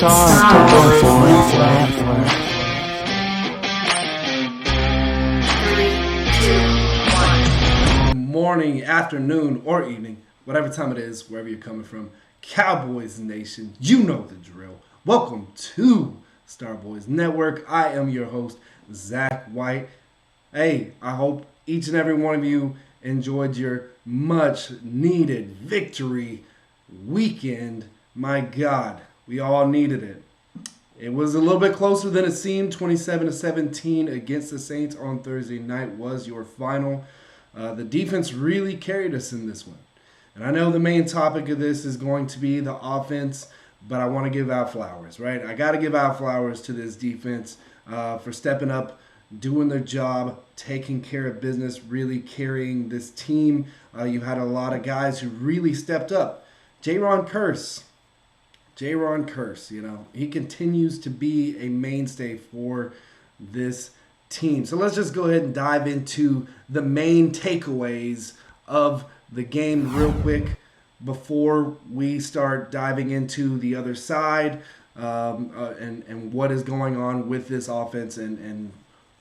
Morning, afternoon, or evening, whatever time it is, wherever you're coming from, Cowboys Nation, you know the drill. Welcome to Starboys Network. I am your host, Zach White. Hey, I hope each and every one of you enjoyed your much needed victory weekend. My God, we all needed it. It was a little bit closer than it seemed. 27-17 against the Saints on Thursday night was your final. The defense really carried us in this one. And I know the main topic of this is going to be the offense, but I want to give out flowers, right? I got to give out flowers to this defense for stepping up, doing their job, taking care of business, really carrying this team. You had a lot of guys who really stepped up. Jayron Kearse, he continues to be a mainstay for this team. So let's just go ahead and dive into the main takeaways of the game real quick before we start diving into the other side and what is going on with this offense and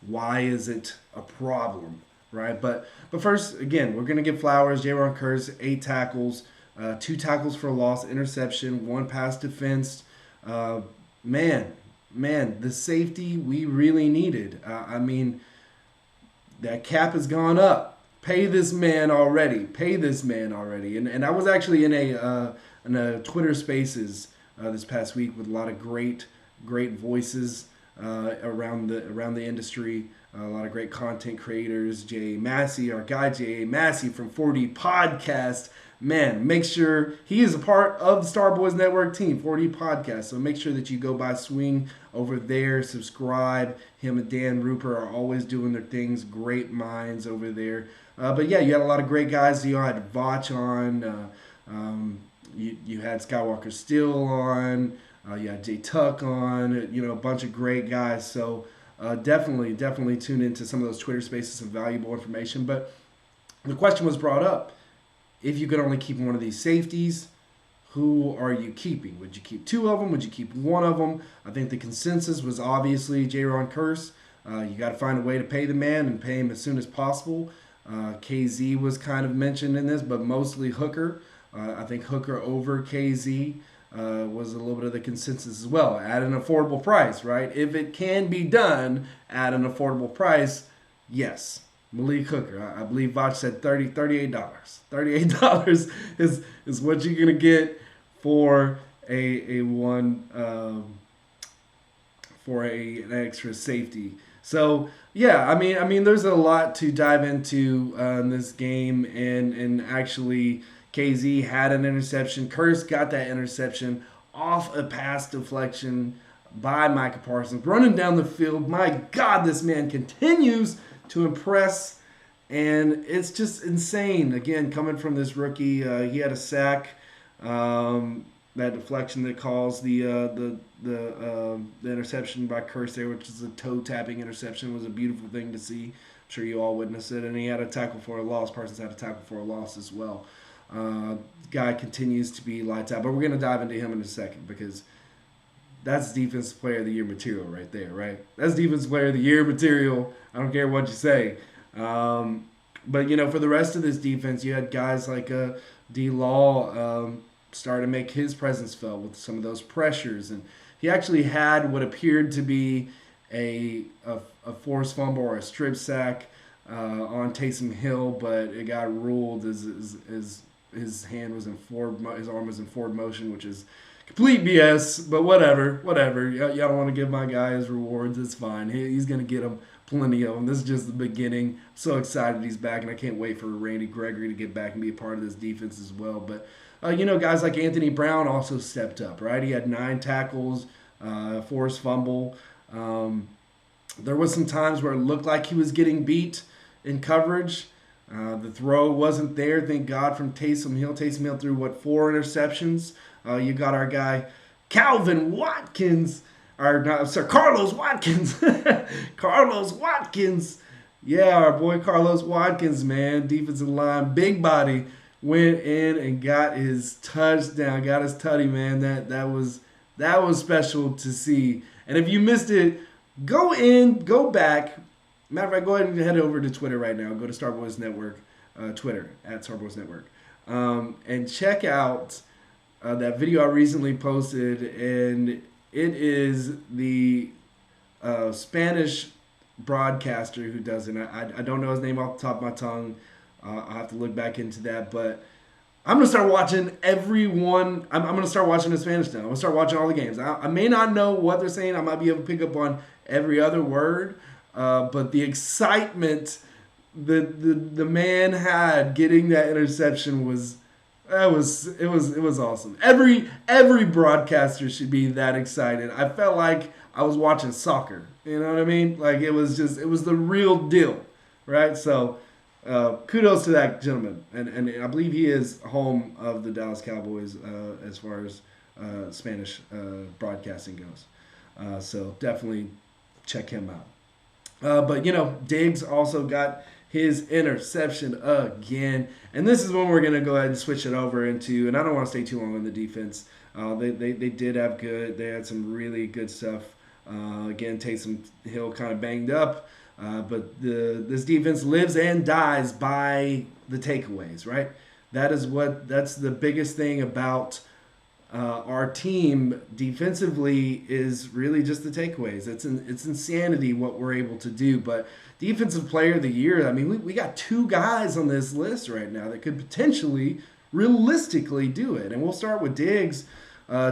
why is it a problem, right? But first, again, we're going to give flowers. Jayron Kearse, 8 tackles, 2 tackles for a loss, interception, 1 pass defense. Man, the safety we really needed. I mean, that cap has gone up. Pay this man already. And I was actually in a Twitter Spaces this past week with a lot of great voices around the industry. A lot of great content creators. J.A. Massey, our guy J.A. Massey from 4D Podcast. Man, make sure he is a part of the Starboys Network team, 4D Podcast. So make sure that you go by, swing over there, subscribe. Him and Dan Rupert are always doing their things. Great minds over there. But yeah, you had a lot of great guys. You had Vach on. You had Skywalker Steele on. You had Jay Tuck on. A bunch of great guys. So definitely tune into some of those Twitter Spaces, some valuable information. But the question was brought up. If you could only keep one of these safeties, who are you keeping? Would you keep 2 of them? Would you keep 1 of them? I think the consensus was obviously Jayron Kearse. You got to find a way to pay the man and pay him as soon as possible. KZ was kind of mentioned in this, but mostly Hooker. I think Hooker over KZ was a little bit of the consensus as well. At an affordable price, right? If it can be done at an affordable price, yes. Malik Hooker, I believe Vach said $38. $38 is what you're gonna get for an extra safety. So yeah, I mean, there's a lot to dive into in this game, and actually KZ had an interception. Kearse got that interception off a pass deflection by Micah Parsons, running down the field. My God, this man continues to impress, and it's just insane. Again, coming from this rookie, he had a sack, that deflection that caused the interception by Kearse there, which is a toe tapping interception, was a beautiful thing to see. I'm sure you all witnessed it. And he had a tackle for a loss. Parsons had a tackle for a loss as well. Guy continues to be lights out, but we're gonna dive into him in a second because that's Defensive Player of the Year material right there, right? That's Defensive Player of the Year material. I don't care what you say. But, for the rest of this defense, you had guys like D. Law start to make his presence felt with some of those pressures. And he actually had what appeared to be a forced fumble or a strip sack on Taysom Hill, but it got ruled as his hand was in his arm was in forward motion, which is complete BS, but whatever. Y'all don't want to give my guy his rewards. It's fine. He's going to get them, plenty of them. This is just the beginning. I'm so excited he's back, and I can't wait for Randy Gregory to get back and be a part of this defense as well. But, guys like Anthony Brown also stepped up, right? He had 9 tackles, forced fumble. There was some times where it looked like he was getting beat in coverage. The throw wasn't there, thank God, from Taysom Hill. Taysom Hill threw, 4 interceptions? You got our guy Calvin Watkins, Carlos Watkins. Carlos Watkins. Yeah, our boy Carlos Watkins, man. Defensive line, big body, went in and got his touchdown, got his tutty, man. That was That was special to see. And if you missed it, go back. Matter of fact, go ahead and head over to Twitter right now. Go to Starboys Network, Twitter, at Starboys Network. And check out that video I recently posted. And it is the Spanish broadcaster who does it. I don't know his name off the top of my tongue. I'll have to look back into that. But I'm going to start watching everyone. I'm going to start watching in Spanish now. I'm going to start watching all the games. I may not know what they're saying. I might be able to pick up on every other word. But the excitement the man had getting that interception was awesome. Every broadcaster should be that excited. I felt like I was watching soccer. You know what I mean? Like it was the real deal, right? So kudos to that gentleman, and I believe he is home of the Dallas Cowboys as far as Spanish broadcasting goes. So definitely check him out. But Diggs also got his interception again, and this is when we're gonna go ahead and switch it over into. And I don't want to stay too long on the defense. They did have good. They had some really good stuff. Again, Taysom Hill kind of banged up, but this defense lives and dies by the takeaways. Right. That's the biggest thing about our team defensively is really just the takeaways. It's insanity what we're able to do. But defensive player of the year, I mean, we got two guys on this list right now that could potentially, realistically do it. And we'll start with Diggs.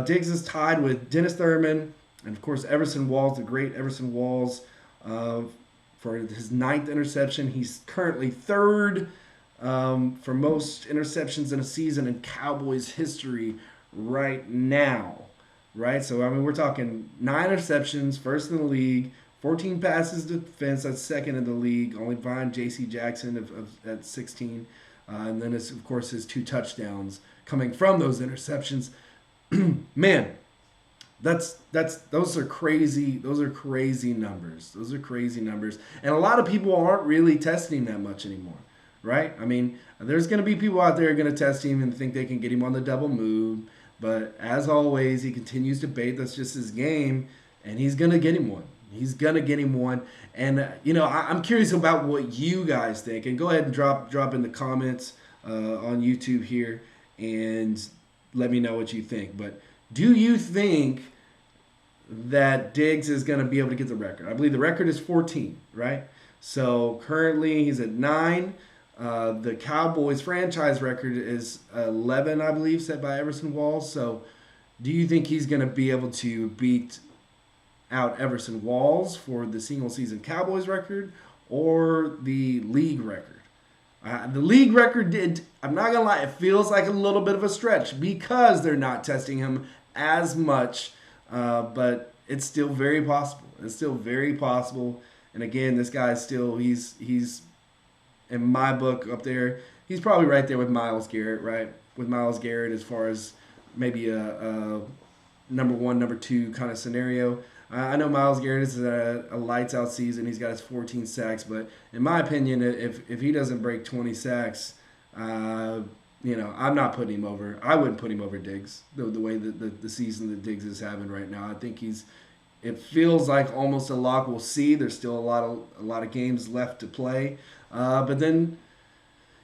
Diggs is tied with Dennis Thurman and, of course, Everson Walls, the great Everson Walls, for his 9th interception. He's currently 3rd for most interceptions in a season in Cowboys history right now, right? So, I mean, we're talking 9 interceptions, 1st in the league, 14 passes to defense, that's 2nd in the league, only behind J.C. Jackson at 16. And then, of course, his 2 touchdowns coming from those interceptions. Man, those are crazy. Those are crazy numbers. Those are crazy numbers. And a lot of people aren't really testing that much anymore, right? I mean, there's going to be people out there going to test him and think they can get him on the double move. But as always, he continues to bait. That's just his game, and he's going to get him one. He's going to get him one. And, I'm curious about what you guys think. And go ahead and drop in the comments on YouTube here and let me know what you think. But do you think that Diggs is going to be able to get the record? I believe the record is 14, right? So currently he's at 9. The Cowboys franchise record is 11, I believe, set by Everson Walls. So do you think he's going to be able to beat out Everson Walls for the single-season Cowboys record or the league record? The league record I'm not going to lie, it feels like a little bit of a stretch because they're not testing him as much, but it's still very possible. It's still very possible. And again, this guy is still, he's in my book up there, he's probably right there with Myles Garrett, right? With Myles Garrett as far as maybe a number 1, number 2 kind of scenario. I know Myles Garrett is a lights-out season. He's got his 14 sacks. But in my opinion, if he doesn't break 20 sacks, I'm not putting him over. I wouldn't put him over Diggs, the way that the season that Diggs is having right now. I think it feels like almost a lock. We'll see. There's still a lot of games left to play. But then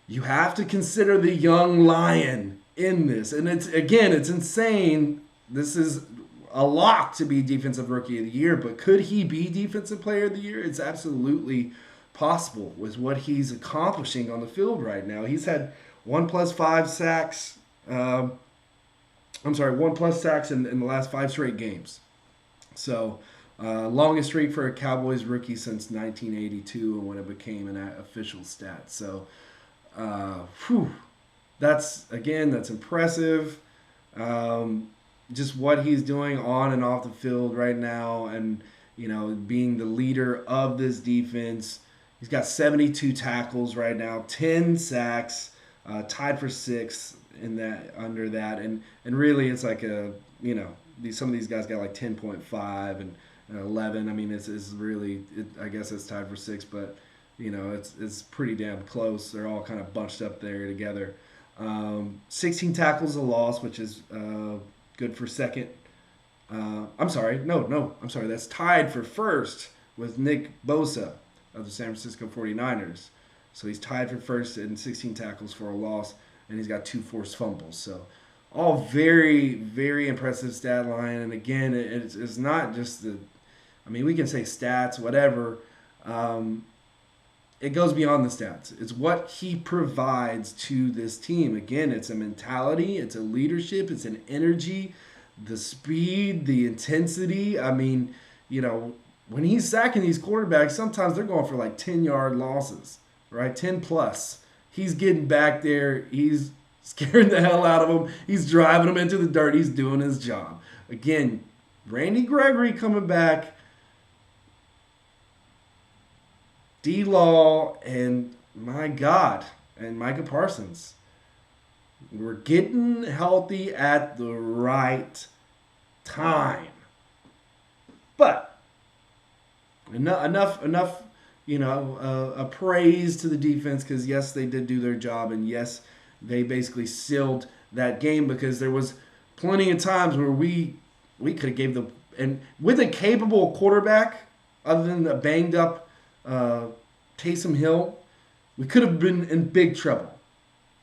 you have to consider the young lion in this. And it's insane. This is a lock to be Defensive Rookie of the Year, but could he be Defensive Player of the Year? It's absolutely possible with what he's accomplishing on the field right now. He's had 1+5 sacks. 1+ sacks in the last 5 straight games. So, longest streak for a Cowboys rookie since 1982 and when it became an official stat. So, that's impressive. Just what he's doing on and off the field right now, and being the leader of this defense. He's got 72 tackles right now, 10 sacks, tied for 6th in that under that, and really it's like some of these guys got like 10.5 and 11. I mean, it's really I guess it's tied for 6th, but it's pretty damn close. They're all kind of bunched up there together. 16 tackles a loss, which is good for 2nd I'm sorry. No. I'm sorry. That's tied for first with Nick Bosa of the San Francisco 49ers. So he's tied for first in 16 tackles for a loss, and he's got 2 forced fumbles. So all very, very impressive stat line. And again, it's not just the, I mean, we can say stats, whatever. It goes beyond the stats. It's what he provides to this team. Again, it's a mentality, it's a leadership, it's an energy, the speed, the intensity. I mean, when he's sacking these quarterbacks, sometimes they're going for like 10-yard losses, right? 10 plus. He's getting back there. He's scaring the hell out of them. He's driving them into the dirt. He's doing his job. Again, Randy Gregory coming back. D-Law and my God, and Micah Parsons. We're getting healthy at the right time. But enough, a praise to the defense, because yes, they did do their job, and yes, they basically sealed that game, because there was plenty of times where we could have gave and with a capable quarterback, other than the banged up Taysom Hill, we could have been in big trouble,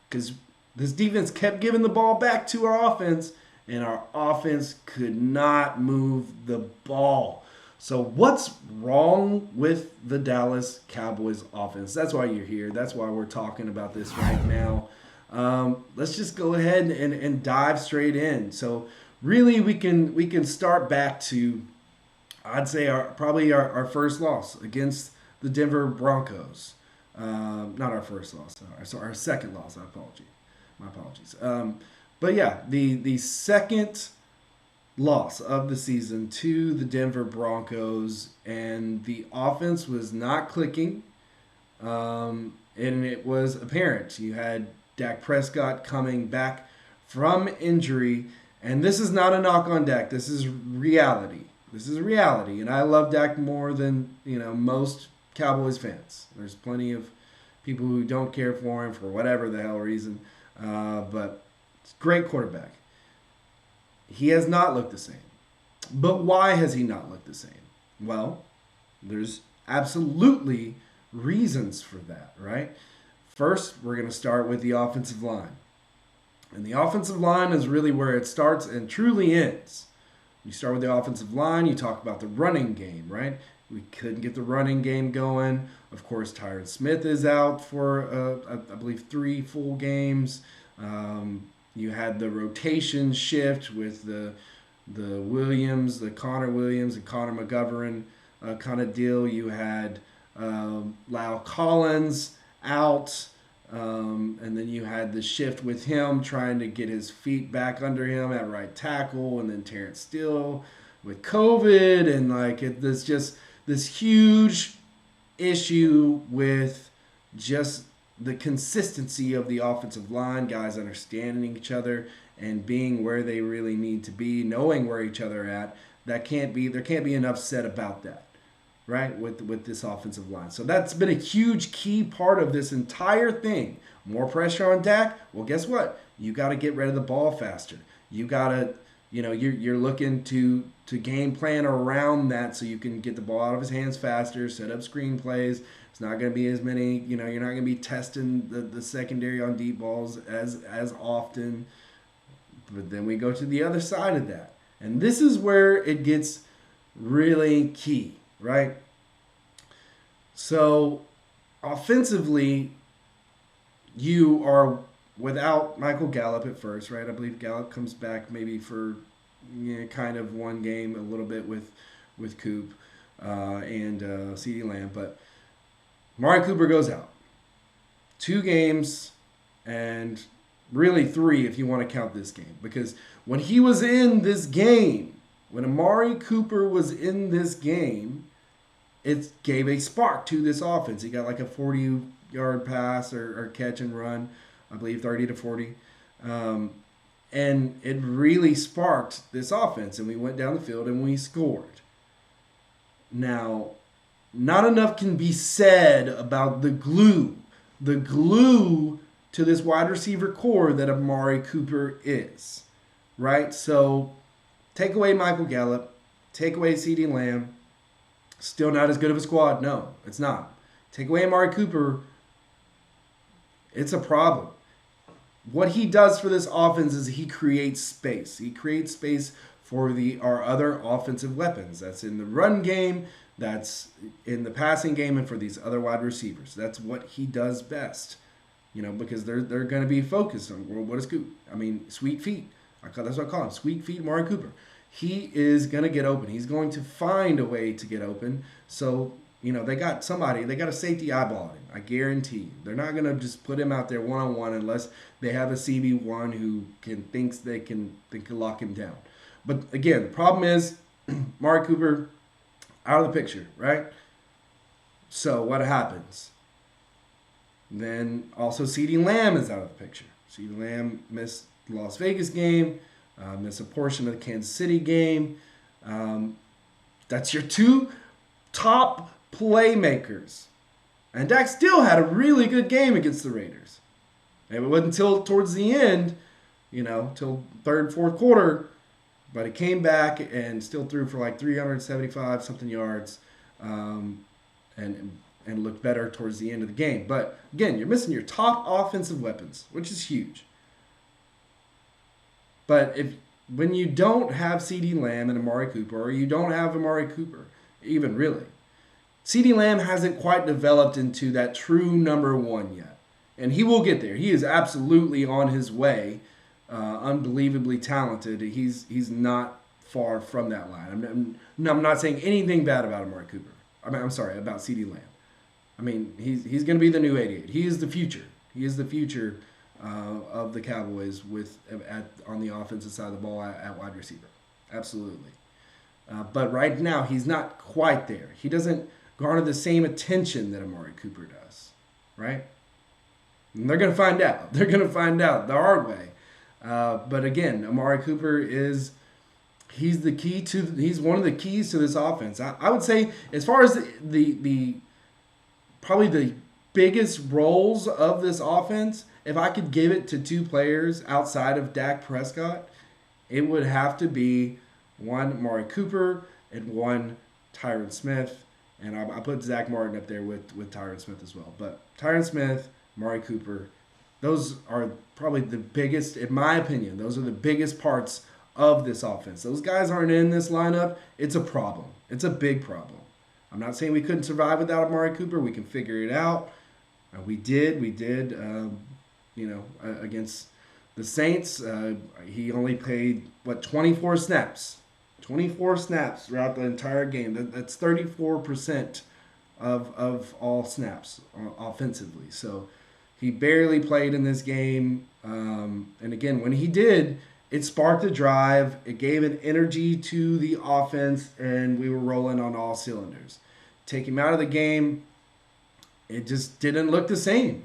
because this defense kept giving the ball back to our offense, and our offense could not move the ball. So what's wrong with the Dallas Cowboys offense? That's why you're here. That's why we're talking about this right now. Let's just go ahead and dive straight in. So really, we can start back to, I'd say, our first loss against the Denver Broncos. Not our first loss. Sorry, our second loss. My apologies. But yeah, the second loss of the season to the Denver Broncos, and the offense was not clicking, and it was apparent. You had Dak Prescott coming back from injury, and this is not a knock on Dak. This is reality. And I love Dak more than most Cowboys fans. There's plenty of people who don't care for him for whatever the hell reason, but it's a great quarterback. He has not looked the same. But why has he not looked the same? Well, there's absolutely reasons for that, right? First, we're going to start with the offensive line. And the offensive line is really where it starts and truly ends. You start with the offensive line, you talk about the running game, right? We couldn't get the running game going. Of course, Tyron Smith is out for, I believe, 3 full games. You had the rotation shift with the Williams, the Connor Williams and Connor McGovern kind of deal. You had Lyle Collins out, and then you had the shift with him trying to get his feet back under him at right tackle, and then Terrence Steele with COVID, and there's just this huge issue with just the consistency of the offensive line, guys understanding each other and being where they really need to be, knowing where each other are at. There can't be enough said about that, right? With this offensive line. So that's been a huge key part of this entire thing. More pressure on Dak. Well, guess what? You got to get rid of the ball faster. You got to, you're looking to game plan around that so you can get the ball out of his hands faster, set up screenplays. It's not going to be as many, you're not going to be testing the secondary on deep balls as often. But then we go to the other side of that. And this is where it gets really key, right? So offensively, you are without Michael Gallup at first, right? I believe Gallup comes back maybe for kind of one game, a little bit with Coop and CeeDee Lamb. But Amari Cooper goes out. 2 games, and really 3 if you want to count this game. Because when he was in this game, when Amari Cooper was in this game, it gave a spark to this offense. He got like a 40-yard pass or catch and run, I believe 30 to 40. And it really sparked this offense, and we went down the field and we scored. Now, not enough can be said about the glue to this wide receiver core that Amari Cooper is, right? So Take away Michael Gallup, take away CeeDee Lamb. Still not as good of a squad. No, it's not. Take away Amari Cooper. It's a problem. What he does for this offense is he creates space. He creates space for our other offensive weapons. That's in the run game, that's in the passing game, and for these other wide receivers. That's what he does best. Because they're going to be focused on, well, what is Coop? Sweet feet. That's what I call him, Sweet feet Amari Cooper. He is going to get open. He's going to find a way to get open. So, they got a safety eyeballing him. I guarantee. They're not going to just put him out there one-on-one unless they have a CB1 who thinks they can lock him down. But again, the problem is Amari Cooper out of the picture, right? So what happens? Then also CeeDee Lamb is out of the picture. CeeDee Lamb missed the Las Vegas game, missed a portion of the Kansas City game. That's your two top playmakers. And Dak still had a really good game against the Raiders. And it wasn't until towards the end, till third, fourth quarter, but he came back and still threw for like 375 something yards, and looked better towards the end of the game. But again, you're missing your top offensive weapons, which is huge. But when you don't have CeeDee Lamb and Amari Cooper, or you don't have Amari Cooper, even really, CeeDee Lamb hasn't quite developed into that true number one yet. And he will get there. He is absolutely on his way. Unbelievably talented. He's not far from that line. I'm not saying anything bad about Amari Cooper. I'm sorry, about CeeDee Lamb. He's going to be the new 88. He is the future. He is the future of the Cowboys on the offensive side of the ball at wide receiver. Absolutely. But right now, he's not quite there. He doesn't garner the same attention that Amari Cooper does, right? And they're going to find out. They're going to find out the hard way. But again, Amari Cooper he's one of the keys to this offense. I would say, as far as the probably the biggest roles of this offense, if I could give it to two players outside of Dak Prescott, it would have to be one Amari Cooper and one Tyron Smith. And I put Zach Martin up there with Tyron Smith as well. But Tyron Smith, Amari Cooper, those are probably the biggest, in my opinion, those are the biggest parts of this offense. Those guys aren't in this lineup. It's a problem. It's a big problem. I'm not saying we couldn't survive without Amari Cooper. We can figure it out. We did, against the Saints. He only played, 24 snaps. 24 snaps throughout the entire game. That's 34% of all snaps offensively. So he barely played in this game. And again, when he did, it sparked a drive. It gave an energy to the offense, and we were rolling on all cylinders. Take him out of the game, it just didn't look the same.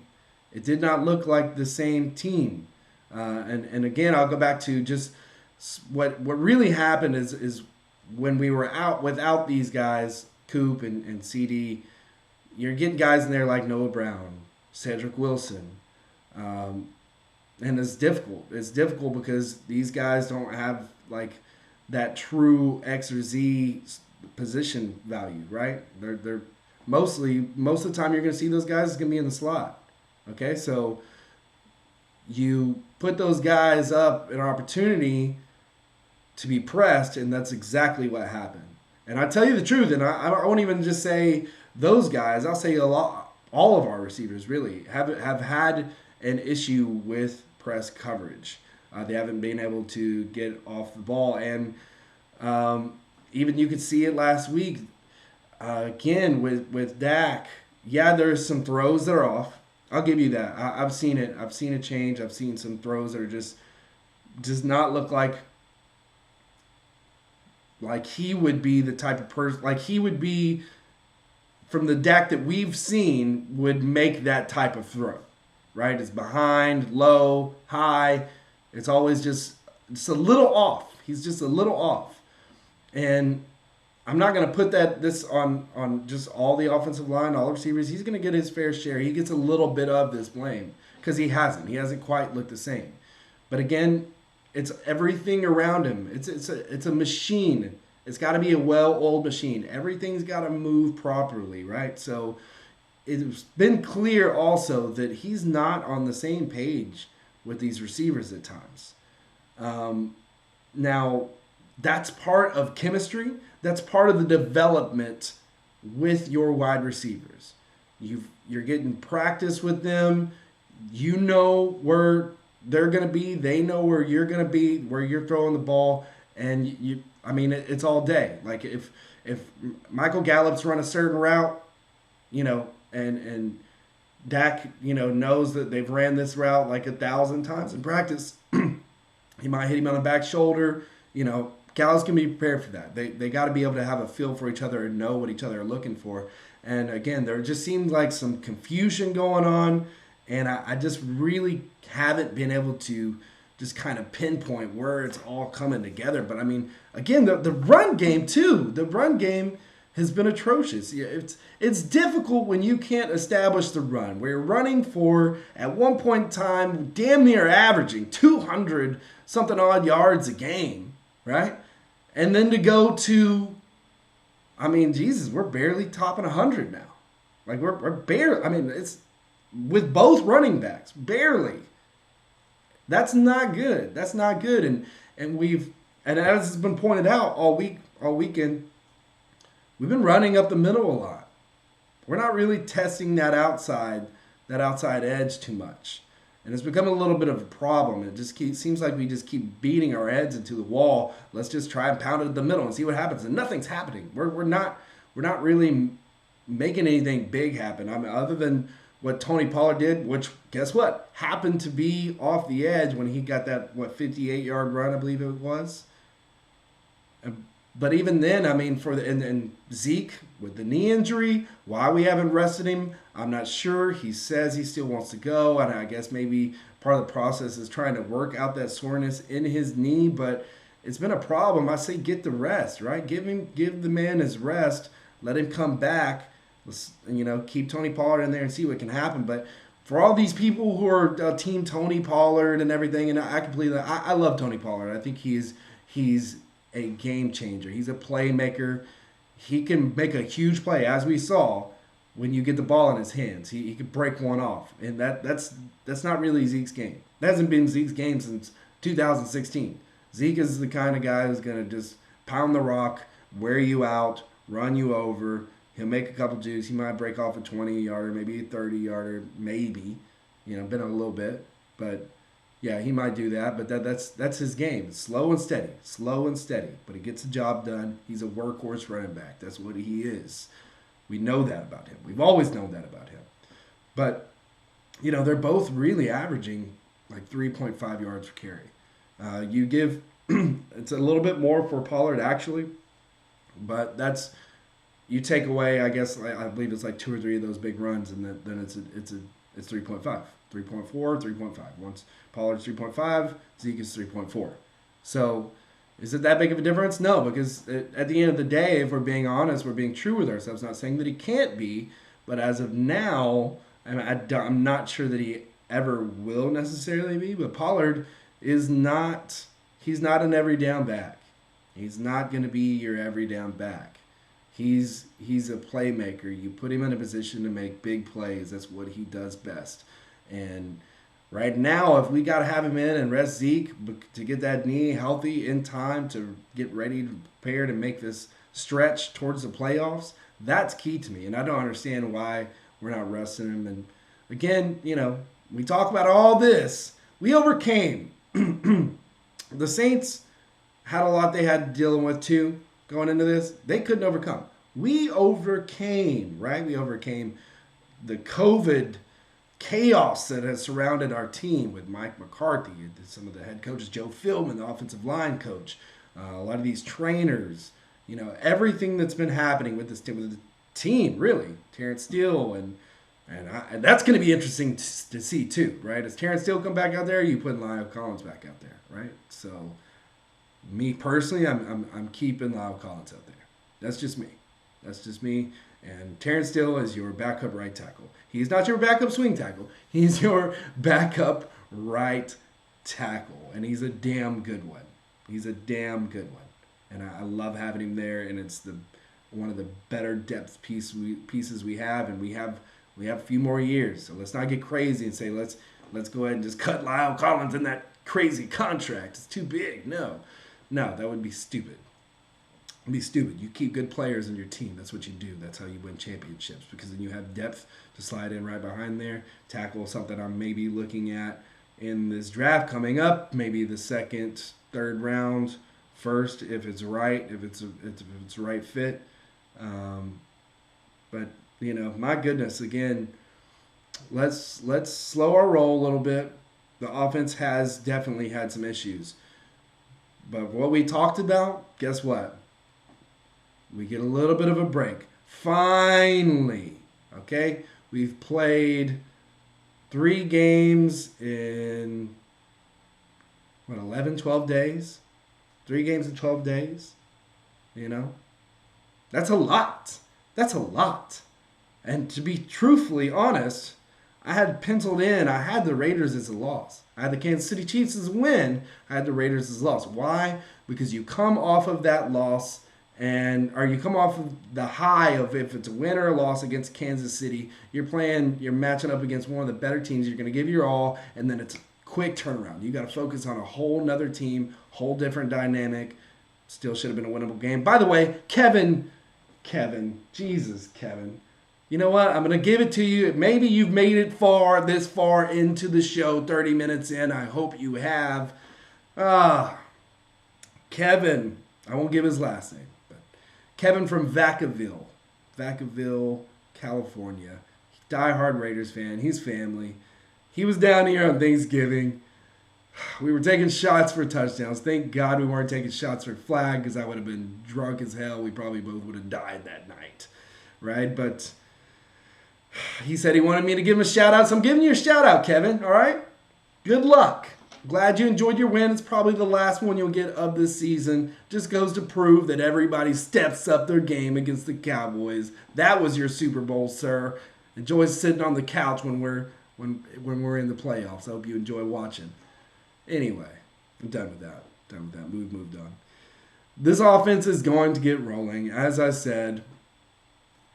It did not look like the same team. And again, I'll go back to just what really happened is when we were out without these guys, Coop and CD, you're getting guys in there like Noah Brown, Cedric Wilson. And it's difficult. It's difficult because these guys don't have like that true X or Z position value, right? They're most of the time you're going to see those guys is going to be in the slot. Okay, so you put those guys up an opportunity to be pressed, and that's exactly what happened. And I tell you the truth, and I won't even just say those guys. I'll say all of our receivers really have had an issue with press coverage. They haven't been able to get off the ball, and even you could see it last week. Again with Dak, yeah, there's some throws that are off. I'll give you that. I've seen it. I've seen a change. I've seen some throws that are just does not look like he would be the type of person, like he would be from the Dak that we've seen would make that type of throw, right? It's behind, low, high. It's always just a little off. He's just a little off. And I'm not going to put this on just all the offensive line, all the receivers. He's going to get his fair share. He gets a little bit of this blame because he hasn't. He hasn't quite looked the same. But again, It's everything around him. It's a machine. It's got to be a well-oiled machine. Everything's got to move properly, right? So it's been clear also that he's not on the same page with these receivers at times. Now, that's part of chemistry. That's part of the development with your wide receivers. You're getting practice with them. You know where they're going to be. They know where you're going to be, where you're throwing the ball, and it's all day. Like if Michael Gallup's run a certain route, and Dak, knows that they've ran this route like 1,000 times in practice, he might hit him on the back shoulder. Gallup's can be prepared for that. They got to be able to have a feel for each other and know what each other are looking for. And again, there just seems like some confusion going on, and I just really haven't been able to just kind of pinpoint where it's all coming together. But again, the run game too. The run game has been atrocious. It's difficult when you can't establish the run, where you're running for, at one point in time, damn near averaging 200 something odd yards a game, right? And then to go to, Jesus, we're barely topping 100 now. Like we're barely, it's with both running backs, barely. That's not good. That's not good. And as has been pointed out all weekend, we've been running up the middle a lot. We're not really testing that outside edge too much. And it's become a little bit of a problem. It just seems like we just keep beating our heads into the wall. Let's just try and pound it at the middle and see what happens. And nothing's happening. We're not really making anything big happen. Other than what Tony Pollard did, which, guess what, happened to be off the edge when he got that 58-yard run, I believe it was. But even then, and Zeke with the knee injury, why we haven't rested him, I'm not sure. He says he still wants to go, and I guess maybe part of the process is trying to work out that soreness in his knee, but it's been a problem. I say get the rest, right? Give the man his rest, let him come back. Let's, keep Tony Pollard in there and see what can happen. But for all these people who are team Tony Pollard and everything, and I love Tony Pollard. I think he's a game changer. He's a playmaker. He can make a huge play, as we saw, when you get the ball in his hands. He could break one off. And that's not really Zeke's game. That hasn't been Zeke's game since 2016. Zeke is the kind of guy who's going to just pound the rock, wear you out, run you over. He'll make a couple juice. He might break off a 20-yarder, maybe a 30-yarder, maybe. Been a little bit. But yeah, he might do that, but that's his game. It's slow and steady, but he gets the job done. He's a workhorse running back. That's what he is. We know that about him. We've always known that about him. But, they're both really averaging like 3.5 yards per carry. You give, it's a little bit more for Pollard actually, but you take away, I guess, I believe it's like 2 or 3 of those big runs, and then it's 3.5, 3.4, 3.5. Once Pollard's 3.5, Zeke is 3.4. So is it that big of a difference? No, because at the end of the day, if we're being honest, we're being true with ourselves. Not saying that he can't be, but as of now, I'm not sure that he ever will necessarily be. But Pollard he's not an every down back. He's not going to be your every down back. He's a playmaker. You put him in a position to make big plays. That's what he does best. And right now, if we got to have him in and rest Zeke to get that knee healthy in time to get ready to prepare to make this stretch towards the playoffs, that's key to me. And I don't understand why we're not resting him. And again, we talk about all this. We overcame. The Saints had a lot they had dealing with too. Going into this, they couldn't overcome. We overcame, right? We overcame the COVID chaos that has surrounded our team with Mike McCarthy, some of the head coaches, Joe Philbin, the offensive line coach, a lot of these trainers, everything that's been happening with this team, with the team, really. Terrence Steele, and that's going to be interesting to see too, right? As Terrence Steele come back out there, you put Lyle Collins back out there, right? So, me personally, I'm keeping Lyle Collins out there. That's just me. And Terrence Steele is your backup right tackle. He's not your backup swing tackle. He's your backup right tackle, and he's a damn good one. He's a damn good one, and I love having him there. And it's one of the better depth pieces we have, and we have a few more years. So let's not get crazy and say let's go ahead and just cut Lyle Collins in that crazy contract. It's too big. No, that would be stupid. It'd be stupid. You keep good players in your team. That's what you do. That's how you win championships, because then you have depth to slide in right behind there. Tackle, something I'm maybe looking at in this draft coming up, maybe the second, third round, first, if it's right, if it's the right fit. But my goodness, again, let's slow our roll a little bit. The offense has definitely had some issues, but what we talked about, guess what? We get a little bit of a break. Finally, okay? We've played 3 games in, 11, 12 days? 3 games in 12 days? That's a lot. That's a lot. And to be truthfully honest, I had penciled in, I had the Raiders as a loss. I had the Kansas City Chiefs as a win. I had the Raiders as a loss. Why? Because you come off of that loss, or you come off of the high of, if it's a win or a loss against Kansas City, you're matching up against one of the better teams. You're going to give your all, and then it's a quick turnaround. You got to focus on a whole nother team, whole different dynamic. Still should have been a winnable game. By the way, Kevin, Jesus, Kevin. You know what? I'm going to give it to you. Maybe you've made it this far into the show, 30 minutes in. I hope you have. Kevin, I won't give his last name, but Kevin from Vacaville, California. Diehard Raiders fan. He's family. He was down here on Thanksgiving. We were taking shots for touchdowns. Thank God we weren't taking shots for flag, because I would have been drunk as hell. We probably both would have died that night, right? But he said he wanted me to give him a shout-out, so I'm giving you a shout-out, Kevin, all right? Good luck. Glad you enjoyed your win. It's probably the last one you'll get of this season. Just goes to prove that everybody steps up their game against the Cowboys. That was your Super Bowl, sir. Enjoy sitting on the couch when we're in the playoffs. I hope you enjoy watching. Anyway, I'm done with that. Moved on. This offense is going to get rolling. As I said,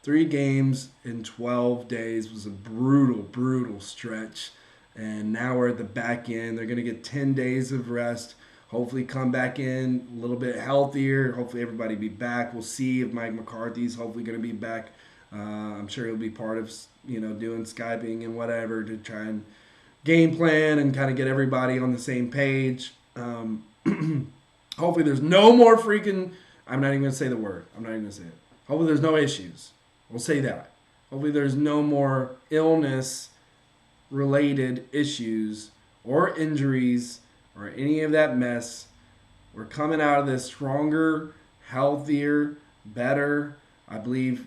3 games in 12 days was a brutal stretch. And now we're at the back end. They're going to get 10 days of rest. Hopefully come back in a little bit healthier. Hopefully everybody be back. We'll see if Mike McCarthy's hopefully going to be back. I'm sure he'll be part of, doing Skyping and whatever to try and game plan and kind of get everybody on the same page. Hopefully there's no more freaking, I'm not even going to say the word. I'm not even going to say it. Hopefully there's no issues. We'll say that. Hopefully there's no more illness-related issues or injuries or any of that mess. We're coming out of this stronger, healthier, better. I believe,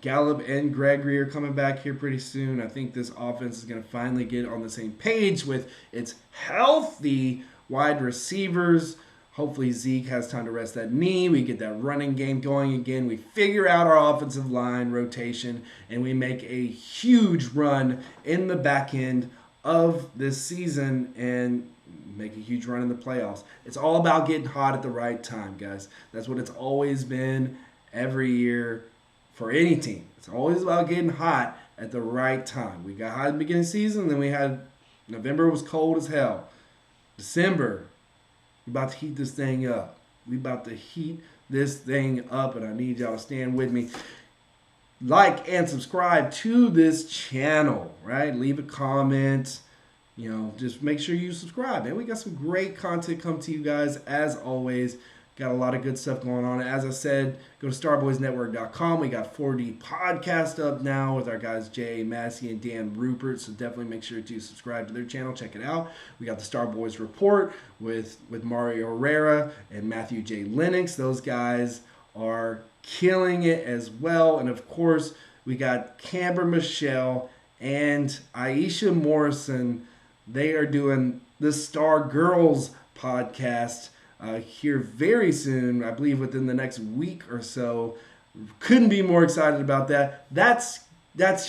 Gallup and Gregory are coming back here pretty soon. I think this offense is going to finally get on the same page with its healthy wide receivers. Hopefully Zeke has time to rest that knee. We get that running game going again. We figure out our offensive line rotation, and we make a huge run in the back end of this season and make a huge run in the playoffs. It's all about getting hot at the right time, guys. That's what it's always been every year for any team. It's always about getting hot at the right time. We got hot at the beginning of the season, then we had November was cold as hell. December, we about to heat this thing up. And I need y'all to stand with me. Like and subscribe to this channel, right? Leave a comment. Just make sure you subscribe. And we got some great content come to you guys as always. Got a lot of good stuff going on. As I said, go to starboysnetwork.com. We got 4D podcast up now with our guys Jay Massey and Dan Rupert. So definitely make sure to subscribe to their channel. Check it out. We got the Starboys Report with Mario Herrera and Matthew J. Lennox. Those guys are killing it as well. And of course, we got Camber Michelle and Aisha Morrison. They are doing the Star Girls podcast here very soon, I believe within the next week or so. Couldn't be more excited about that. That's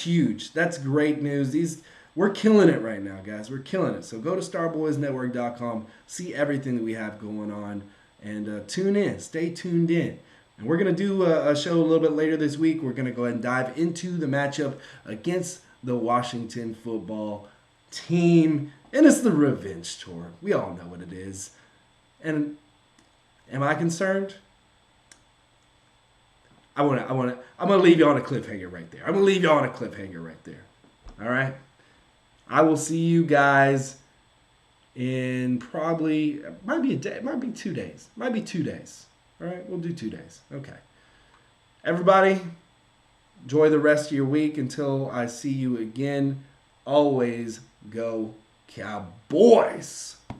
huge. That's great news. we're killing it right now, guys. We're killing it. So go to starboysnetwork.com, see everything that we have going on, and tune in. Stay tuned in. And we're going to do a show a little bit later this week. We're going to go ahead and dive into the matchup against the Washington football team. And it's the revenge tour. We all know what it is. And am I concerned? I'm gonna leave you on a cliffhanger right there. I'm gonna leave you on a cliffhanger right there. All right. I will see you guys in probably might be a day, might be 2 days, might be 2 days. All right, we'll do 2 days. Okay. Everybody, enjoy the rest of your week until I see you again. Always go Cowboys.